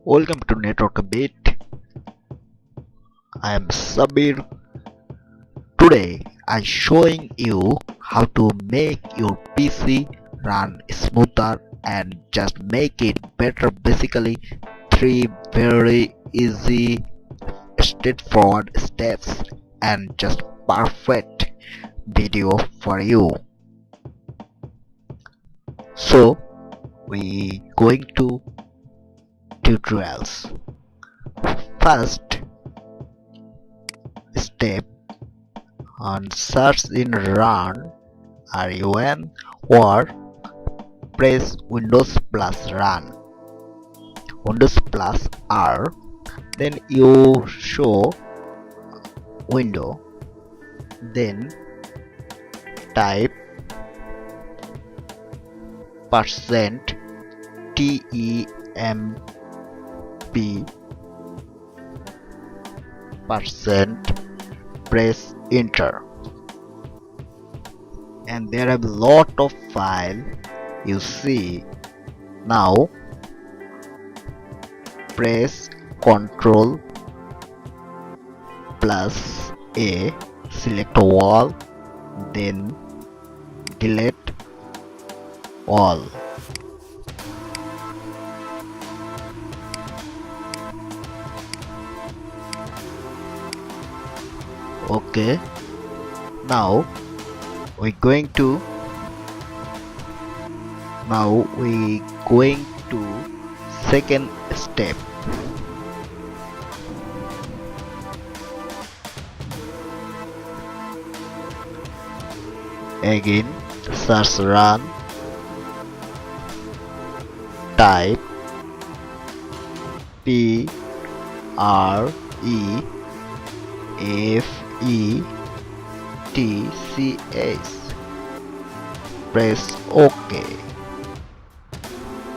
Welcome to Network Update. I am Sabir. Today I'm showing you how to make your PC run smoother and just make it better. Basically, three very easy, straightforward steps and just perfect video for you. So we going to tutorials. First step, on search in run run or press Windows plus run, Windows plus R, then you show window, then type percent temp percent, press enter, and there are a lot of file you see. Now press Ctrl plus A, select all, then delete all. Okay, now we going to second step. Again search run, type PREFETCH, press OK,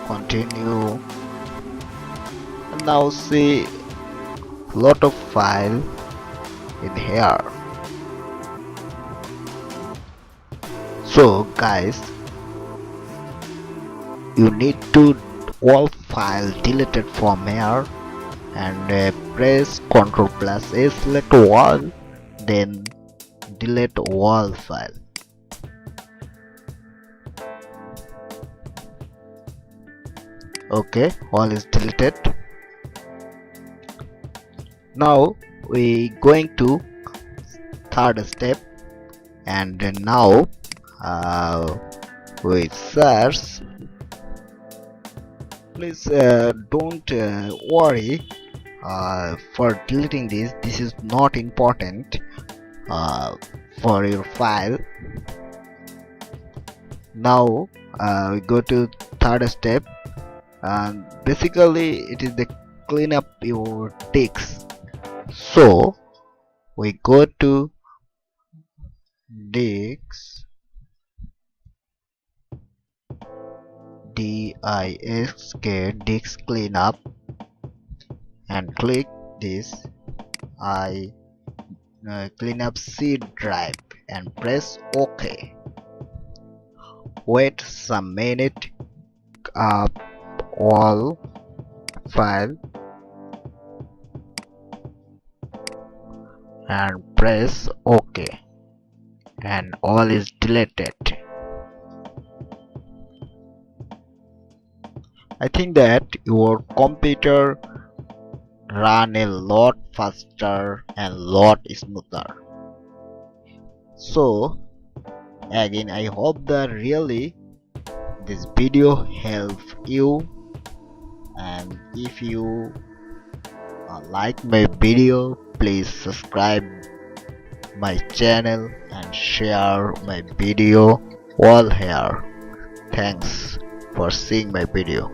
continue. Now see lot of file in here. So guys, you need to all file deleted from here, and press Ctrl plus A, select all, then delete all file. Okay, all is deleted. Now we going to third step, and now we search. Please don't worry for deleting this. This is not important for your file. Now we go to third step, and basically it is the clean up your disk. So we go to disk, disk cleanup, and click this cleanup C drive and press OK. Wait some minute, up all file and press OK, and all is deleted. I think that your computer run a lot faster and lot smoother. So again, I hope that really this video help you, and if you like my video, please subscribe my channel and share my video all here. Thanks for seeing my video.